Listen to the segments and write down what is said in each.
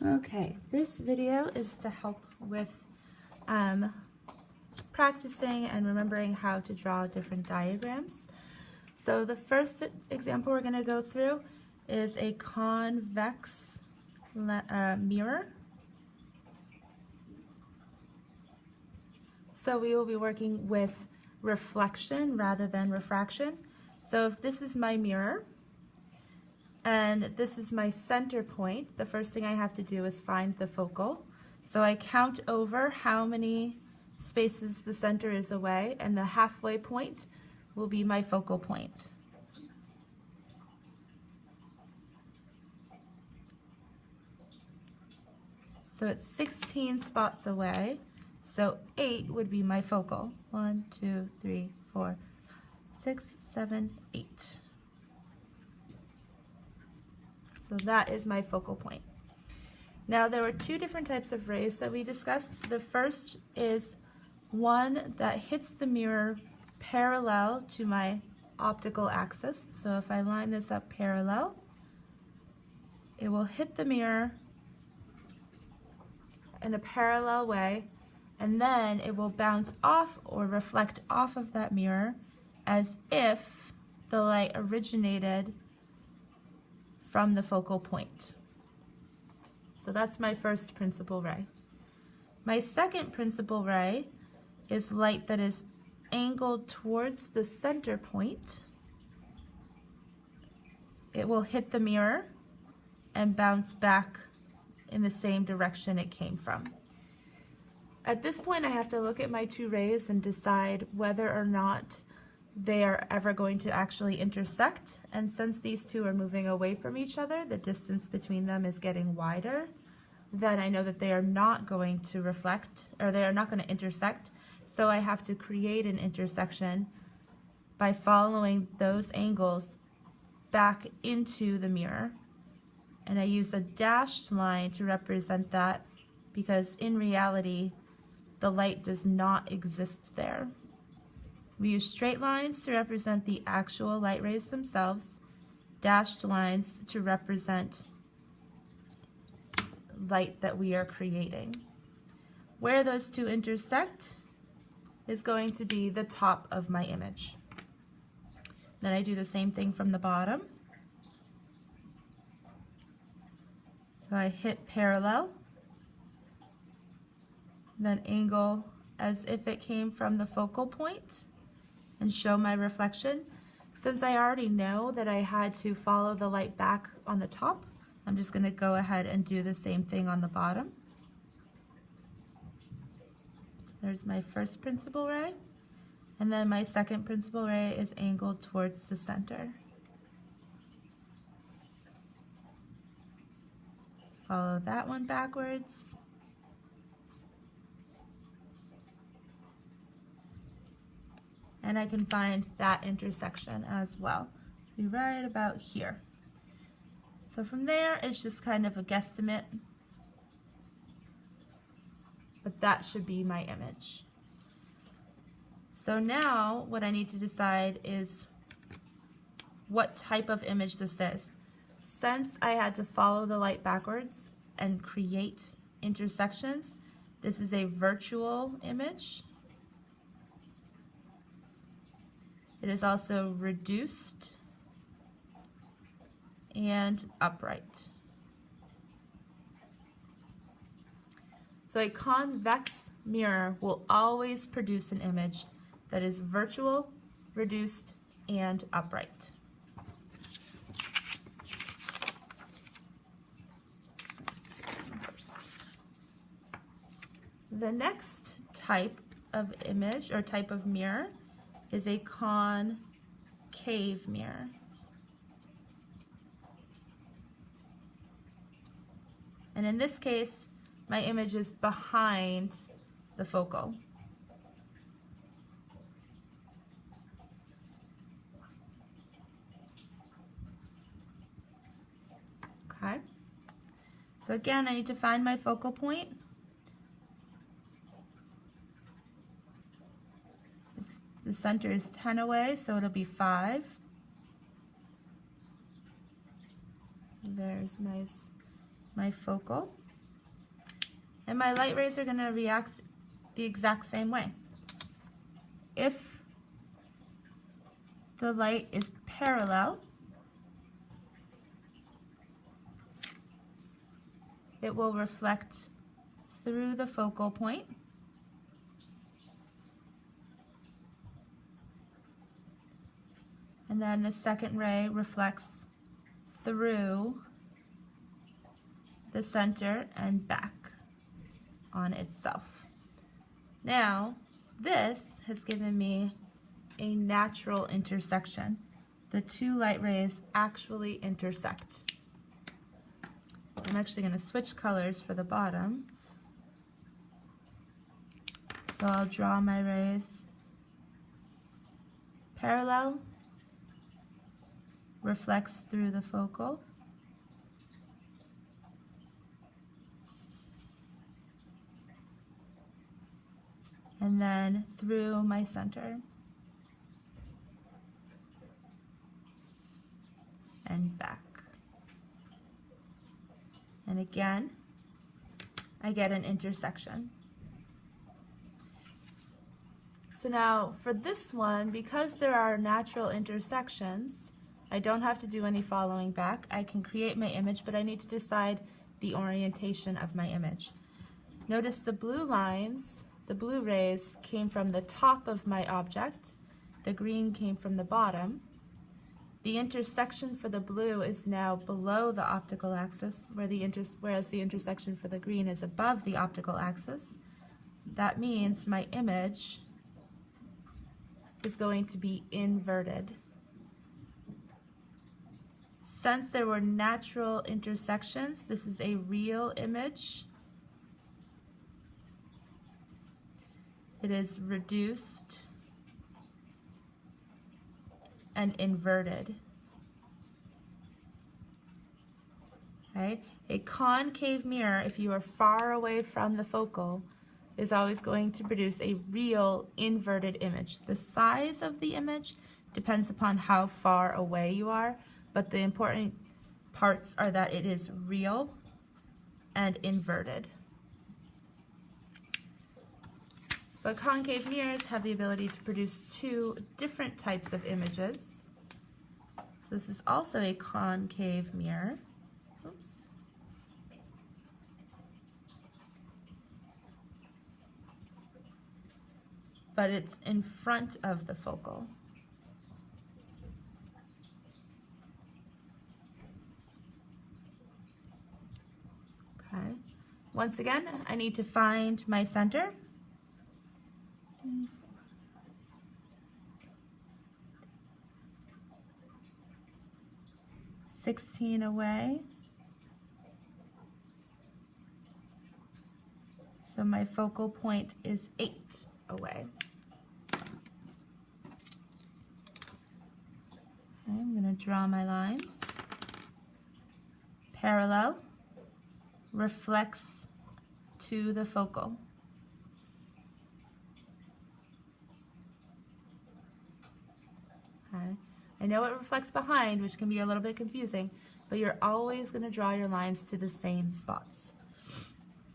Okay, this video is to help with practicing and remembering how to draw different diagrams. So the first example we're going to go through is a convex mirror. So we will be working with reflection rather than refraction. So if this is my mirror and this is my center point, the first thing I have to do is find the focal. So I count over how many spaces the center is away, and the halfway point will be my focal point. So it's 16 spots away, so 8 would be my focal. 1, 2, 3, 4, 6, 7, 8. So that is my focal point. Now there were two different types of rays that we discussed. The first is one that hits the mirror parallel to my optical axis. So if I line this up parallel, it will hit the mirror in a parallel way, and then it will bounce off or reflect off of that mirror as if the light originated from the focal point. So that's my first principal ray. My second principal ray is light that is angled towards the center point. It will hit the mirror and bounce back in the same direction it came from. At this point, I have to look at my two rays and decide whether or not they are ever going to actually intersect. And since these two are moving away from each other, the distance between them is getting wider, then I know that they are not going to reflect, or they are not going to intersect. So I have to create an intersection by following those angles back into the mirror. And I use a dashed line to represent that because in reality, the light does not exist there. We use straight lines to represent the actual light rays themselves, dashed lines to represent light that we are creating. Where those two intersect is going to be the top of my image. Then I do the same thing from the bottom. So I hit parallel, then angle as if it came from the focal point and show my reflection. Since I already know that I had to follow the light back on the top, I'm just going to go ahead and do the same thing on the bottom. There's my first principal ray, and then my second principal ray is angled towards the center. Follow that one backwards. And I can find that intersection as well. Be right about here. So from there, it's just kind of a guesstimate, but that should be my image. So now what I need to decide is what type of image this is. Since I had to follow the light backwards and create intersections, this is a virtual image. It is also reduced and upright. So a convex mirror will always produce an image that is virtual, reduced, and upright. The next type of image or type of mirror is a concave mirror. And in this case, my image is behind the focal. Okay. So again, I need to find my focal point. The center is 10 away, so it'll be 5. There's my focal. And my light rays are going to react the exact same way. If the light is parallel, it will reflect through the focal point. And then the second ray reflects through the center and back on itself. Now, this has given me a natural intersection. The two light rays actually intersect. I'm actually going to switch colors for the bottom. So I'll draw my rays parallel, reflects through the focal, and then through my center and back. And again, I get an intersection. So now for this one, because there are natural intersections, I don't have to do any following back. I can create my image, but I need to decide the orientation of my image. Notice the blue lines, the blue rays came from the top of my object. The green came from the bottom. The intersection for the blue is now below the optical axis, whereas the intersection for the green is above the optical axis. That means my image is going to be inverted. Since there were natural intersections, this is a real image. It is reduced and inverted. Okay? A concave mirror, if you are far away from the focal, is always going to produce a real inverted image. The size of the image depends upon how far away you are, but the important parts are that it is real and inverted. But concave mirrors have the ability to produce two different types of images. So this is also a concave mirror. Oops. But it's in front of the focal. Okay. Once again, I need to find my center. 16 away. So my focal point is 8 away. Okay, I'm going to draw my lines. Parallel, reflects to the focal. Okay. I know it reflects behind, which can be a little bit confusing, but you're always going to draw your lines to the same spots.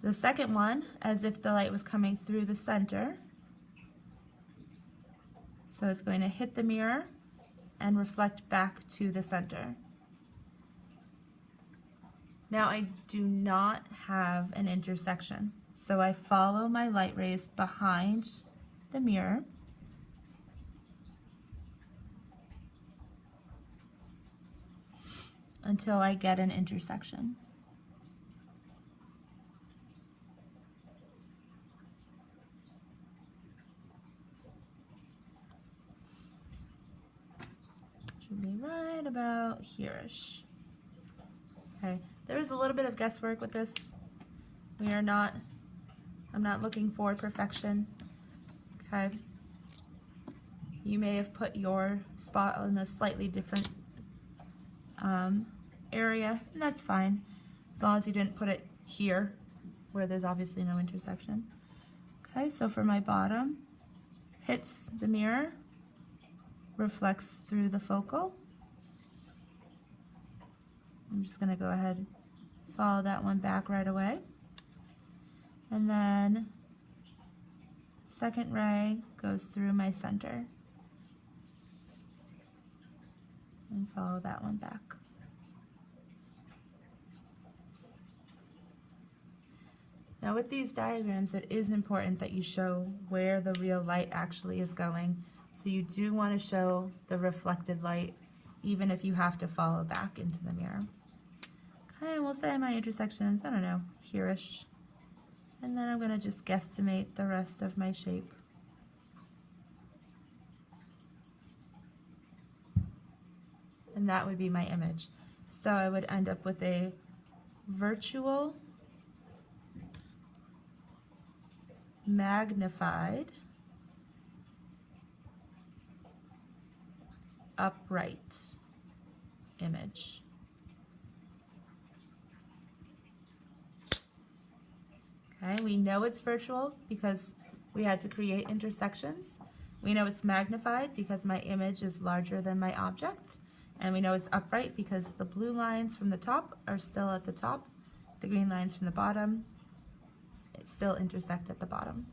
The second one, as if the light was coming through the center. So it's going to hit the mirror and reflect back to the center. Now I do not have an intersection, so I follow my light rays behind the mirror. Until I get an intersection. Should be right about here-ish. Okay, there is a little bit of guesswork with this. I'm not looking for perfection. Okay. You may have put your spot on a slightly different area, and that's fine, as long as you didn't put it here, where there's obviously no intersection. Okay, so for my bottom, hits the mirror, reflects through the focal. I'm just going to go ahead and follow that one back right away. And then second ray goes through my center. And follow that one back. Now with these diagrams, it is important that you show where the real light actually is going. So you do want to show the reflected light, even if you have to follow back into the mirror. Okay, we'll say my intersections, I don't know, here-ish. And then I'm going to just guesstimate the rest of my shape. And that would be my image. So I would end up with a virtual, magnified, upright image. Okay, we know it's virtual because we had to create intersections. We know it's magnified because my image is larger than my object. And we know it's upright because the blue lines from the top are still at the top, the green lines from the bottom still intersect at the bottom.